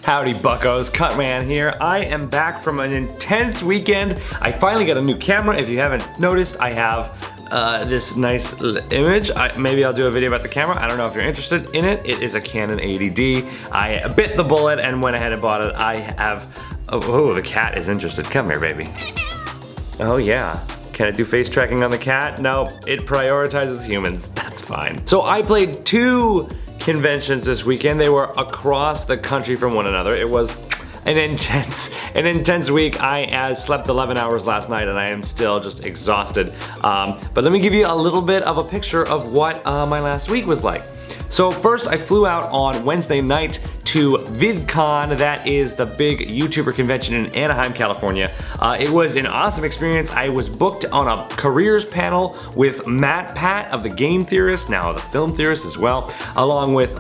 Howdy buckos, Cutman here. I am back from an intense weekend. I finally got a new camera. If you haven't noticed, I have this nice image. Maybe I'll do a video about the camera. I don't know if you're interested in it. It is a Canon 80D. I bit the bullet and went ahead and bought it. I have, oh, the cat is interested. Come here, baby. Oh yeah. Can it do face tracking on the cat? No, it prioritizes humans. That's fine. So I played 2 conventions this weekend. They were across the country from one another. It was an intense week. I slept 11 hours last night and I am still just exhausted. But let me give you a little bit of a picture of what my last week was like. So first I flew out on Wednesday night to VidCon. That is the big YouTuber convention in Anaheim, California. It was an awesome experience. I was booked on a careers panel with Matt Pat of The Game Theorist, now The Film Theorist as well, along with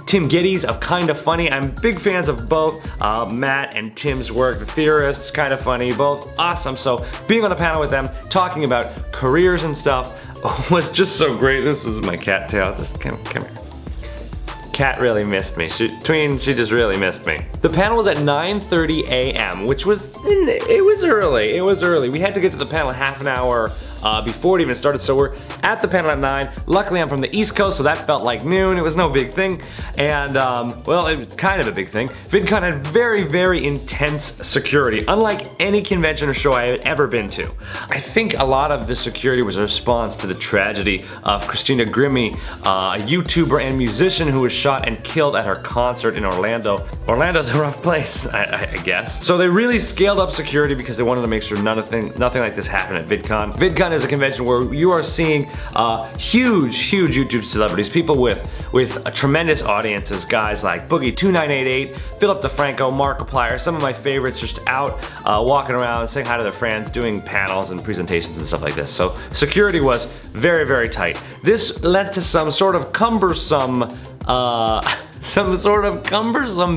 Tim Geddes of Kinda Funny. I'm big fans of both Matt and Tim's work. The Theorist, Kinda Funny, both awesome. So being on a panel with them, talking about careers and stuff was just so great. This is my cat tail. Just come here. Cat really missed me. She just really missed me. The panel was at 9:30 a.m., which was, it was early. We had to get to the panel half an hour before it even started, so we're at the panel at 9. Luckily I'm from the East Coast, so that felt like noon. It was no big thing, and well, it was kind of a big thing. VidCon had very intense security, unlike any convention or show I had ever been to. I think a lot of the security was a response to the tragedy of Christina Grimmie, a YouTuber and musician who was shot and killed at her concert in Orlando. Orlando's a rough place, I guess. So they really scaled up security because they wanted to make sure nothing like this happened at VidCon. VidCon is a convention where you are seeing huge YouTube celebrities, people with tremendous audiences, guys like Boogie2988, Philip DeFranco, Markiplier, some of my favorites just out walking around, saying hi to their friends, doing panels and presentations and stuff like this. So security was very tight. This led to some sort of cumbersome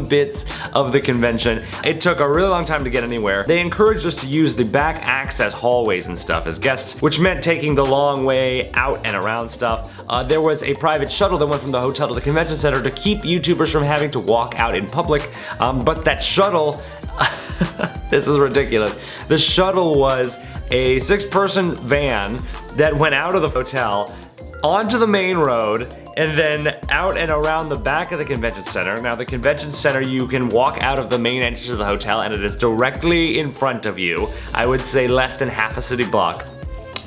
bits of the convention. It took a really long time to get anywhere. They encouraged us to use the back access hallways and stuff as guests, which meant taking the long way out and around stuff. There was a private shuttle that went from the hotel to the convention center to keep YouTubers from having to walk out in public, but that shuttle, this is ridiculous. The shuttle was a 6-person van that went out of the hotel onto the main road and then out and around the back of the convention center. Now the convention center, you can walk out of the main entrance of the hotel and it is directly in front of you. I would say less than half a city block.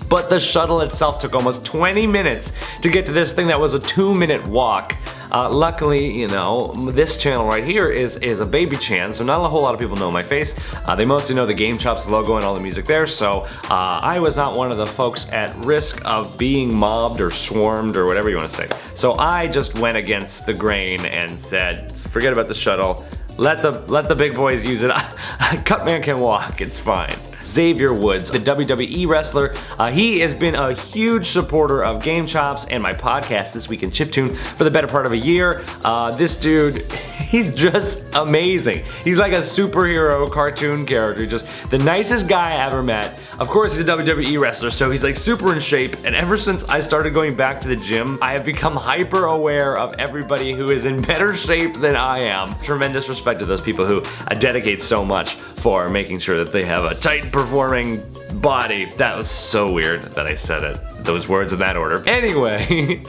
But the shuttle itself took almost 20 minutes to get to this thing that was a 2-minute walk. Luckily, you know, this channel right here is a baby chan, so not a whole lot of people know my face. They mostly know the Game Chops logo and all the music there, so I was not one of the folks at risk of being mobbed or swarmed or whatever you want to say. So I just went against the grain and said, forget about the shuttle, let the big boys use it. Cutman can walk, it's fine. Xavier Woods, the WWE wrestler. He has been a huge supporter of Game Chops and my podcast This Week in Chiptune for the better part of a year. This dude, he's just amazing. He's like a superhero cartoon character, just the nicest guy I ever met. Of course, he's a WWE wrestler, so he's like super in shape, and ever since I started going back to the gym, I have become hyper aware of everybody who is in better shape than I am. Tremendous respect to those people who dedicate so much for making sure that they have a tight performing body. That was so weird that I said it, those words in that order. Anyway,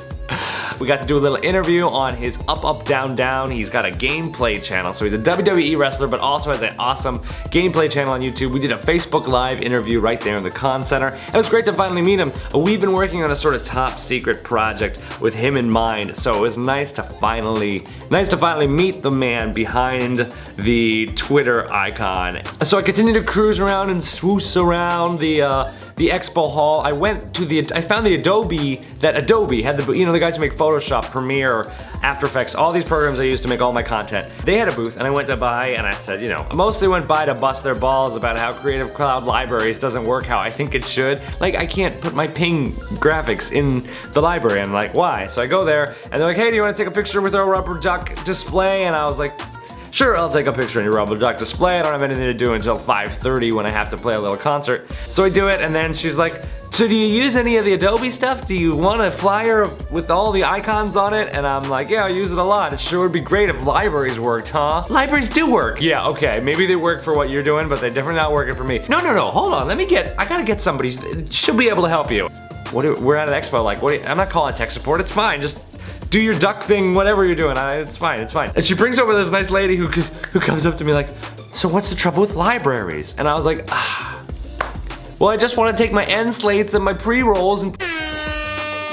we got to do a little interview on his Up Down Down. He's got a gameplay channel, so he's a WWE wrestler but also has an awesome gameplay channel on YouTube. We did a Facebook Live interview right there in the Con Center. It was great to finally meet him. We've been working on a sort of top secret project with him in mind, so it was nice to finally meet the man behind the Twitter icon. So I continued to cruise around and swoosh around the Expo Hall. I found the Adobe had the, you know, the guys who make Photoshop, Premiere, After Effects, all these programs I use to make all my content. They had a booth and I went to buy, and I said, you know, I mostly went by to bust their balls about how Creative Cloud Libraries doesn't work how I think it should. Like, I can't put my Ping graphics in the library. I'm like, why? So I go there and they're like, hey, do you want to take a picture with our rubber duck display? And I was like, sure, I'll take a picture in your rubber duck display. I don't have anything to do until 5:30 when I have to play a little concert. So I do it, and then she's like, so do you use any of the Adobe stuff? Do you want a flyer with all the icons on it? And I'm like, yeah, I use it a lot. It sure would be great if libraries worked, huh? Libraries do work. Yeah, okay, maybe they work for what you're doing, but they're definitely not working for me. No, hold on, I gotta get somebody, she'll be able to help you. We're at an expo, like, I'm not calling tech support, it's fine, just do your duck thing, whatever you're doing, it's fine. And she brings over this nice lady who comes up to me like, so what's the trouble with libraries? And I was like, well, I just want to take my end slates and my pre-rolls and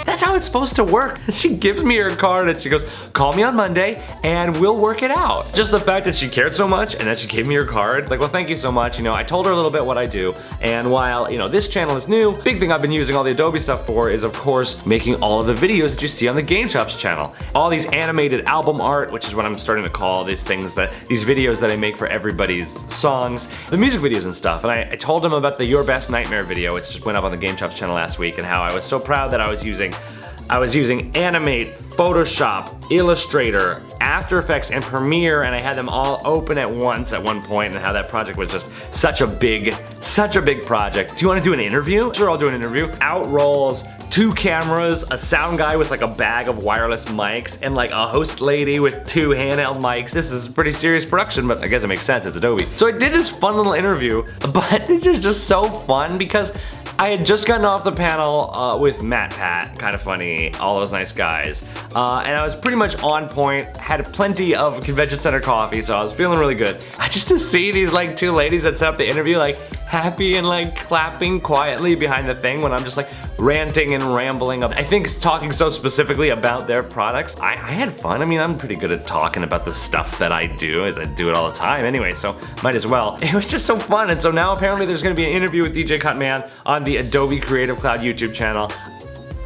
that's how it's supposed to work. She gives me her card and she goes, call me on Monday and we'll work it out. Just the fact that she cared so much and that she gave me her card, like, well, thank you so much. You know, I told her a little bit what I do. And while, you know, this channel is new, big thing I've been using all the Adobe stuff for is, of course, making all of the videos that you see on the Game Chops channel. All these animated album art, which is what I'm starting to call these videos that I make for everybody's songs, the music videos and stuff. And I told them about the Your Best Nightmare video, which just went up on the Game Chops channel last week, and how I was so proud that I was using Animate, Photoshop, Illustrator, After Effects, and Premiere, and I had them all open at once at one point, and how that project was just such a big project. Do you want to do an interview? Sure, I'll do an interview. Out rolls 2 cameras, a sound guy with like a bag of wireless mics, and like a host lady with 2 handheld mics. This is pretty serious production, but I guess it makes sense, it's Adobe. So I did this fun little interview, but it was just so fun because I had just gotten off the panel with Matt Pat, kind of funny, all those nice guys. And I was pretty much on point, had plenty of convention center coffee, so I was feeling really good. Just to see these like 2 ladies that set up the interview like happy and like clapping quietly behind the thing when I'm just like ranting and rambling. I think talking so specifically about their products, I had fun. I mean, I'm pretty good at talking about the stuff that I do, as I do it all the time anyway, so might as well. It was just so fun, and so now apparently there's gonna be an interview with DJ Cutman on the Adobe Creative Cloud YouTube channel.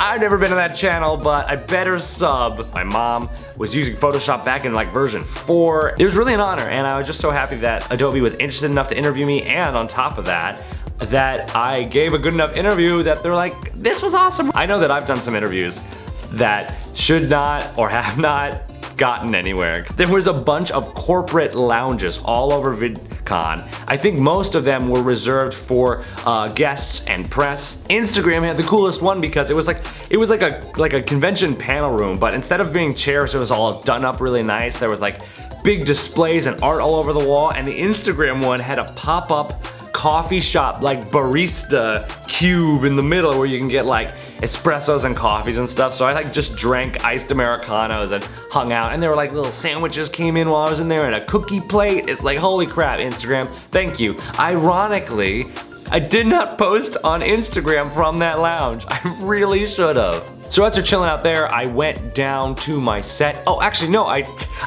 I've never been to that channel, but I better sub. My mom was using Photoshop back in like version 4. It was really an honor, and I was just so happy that Adobe was interested enough to interview me, and on top of that, that I gave a good enough interview that they're like, this was awesome. I know that I've done some interviews that should not or have not gotten anywhere. There was a bunch of corporate lounges all over VidCon. I think most of them were reserved for guests and press. Instagram had the coolest one because it was like a convention panel room, but instead of being chairs, it was all done up really nice. There was like big displays and art all over the wall, and the Instagram one had a pop-up coffee shop, like barista cube in the middle where you can get like espressos and coffees and stuff. So I like just drank iced Americanos and hung out, and there were like little sandwiches came in while I was in there and a cookie plate. It's like, holy crap, Instagram, thank you. Ironically, I did not post on Instagram from that lounge. I really should have. So after chilling out there, I went down to my set. Oh, actually no, I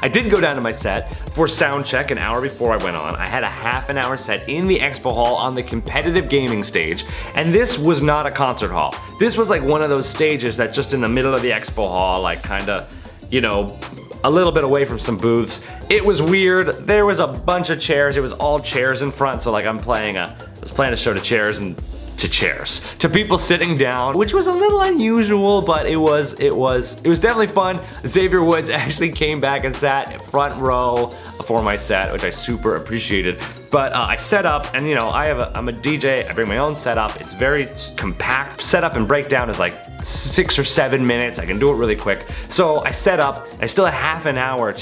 did go down to my set for sound check an hour before I went on. I had a half-an-hour set in the Expo Hall on the competitive gaming stage, and this was not a concert hall. This was like one of those stages that's just in the middle of the Expo Hall, like kinda, you know, a little bit away from some booths. It was weird. There was a bunch of chairs. It was all chairs in front, so like I was playing a show to chairs and to people sitting down, which was a little unusual, but it was definitely fun. Xavier Woods actually came back and sat front row for my set, which I super appreciated. But I set up, and you know, I'm a DJ, I bring my own setup. It's very compact. Setup and breakdown is like 6 or 7 minutes. I can do it really quick. So I set up, I still had half an hour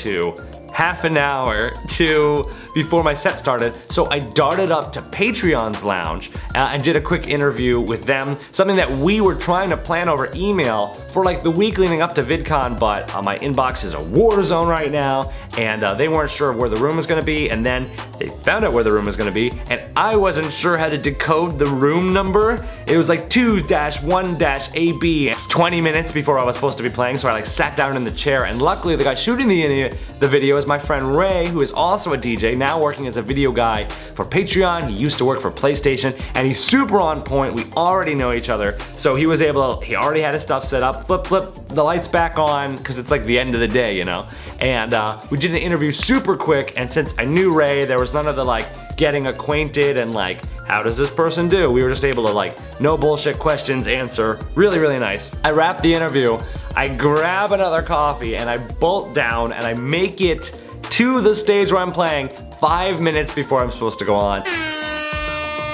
before my set started, so I darted up to Patreon's lounge and did a quick interview with them, something that we were trying to plan over email for like the week leading up to VidCon, but my inbox is a war zone right now, and they weren't sure where the room was gonna be, and then they found out where the room was gonna be, and I wasn't sure how to decode the room number. It was like 2-1-AB 20 minutes before I was supposed to be playing, so I like sat down in the chair, and luckily the guy shooting the video is my friend Ray, who is also a DJ, now working as a video guy for Patreon. He used to work for PlayStation, and he's super on point. We already know each other, so he already had his stuff set up, flip the lights back on, because it's like the end of the day, you know? And we did an interview super quick, and since I knew Ray, there was none of the like getting acquainted and like, how does this person do? We were just able to like, no bullshit questions, answer. Really, really nice. I wrap the interview, I grab another coffee, and I bolt down, and I make it to the stage where I'm playing 5 minutes before I'm supposed to go on.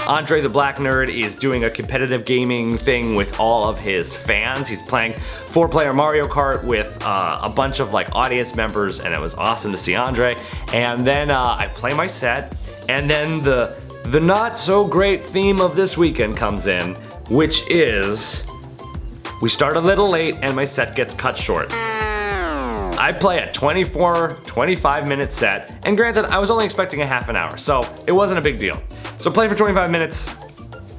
Andre the Black Nerd is doing a competitive gaming thing with all of his fans. He's playing 4-player Mario Kart with a bunch of like audience members, and it was awesome to see Andre. And then I play my set, and then the not so great theme of this weekend comes in, which is we start a little late and my set gets cut short. I play a 25 minute set, and granted, I was only expecting a half an hour, so it wasn't a big deal. So play for 25 minutes,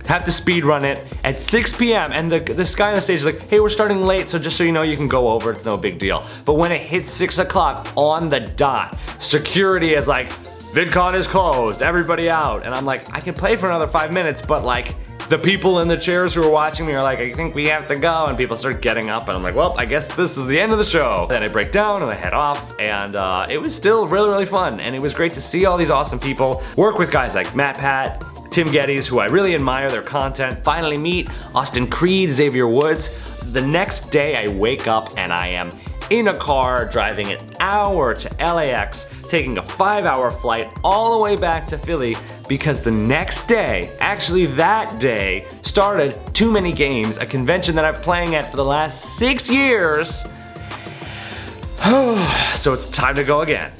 have to speed run it at 6 p.m. and this guy on the stage is like, hey, we're starting late, so just so you know, you can go over, it's no big deal. But when it hits 6 o'clock on the dot, security is like, VidCon is closed, everybody out. And I'm like, I can play for another 5 minutes, but like, the people in the chairs who are watching me are like, I think we have to go, and people start getting up, and I'm like, well, I guess this is the end of the show. Then I break down and I head off, and it was still really, really fun, and it was great to see all these awesome people, work with guys like Matt Pat, Tim Geddes, who I really admire their content, finally meet Austin Creed, Xavier Woods. The next day I wake up and I am in a car driving an hour to LAX, taking a 5-hour flight all the way back to Philly because the next day, actually that day, started Too Many Games, a convention that I've been playing at for the last 6 years. So it's time to go again.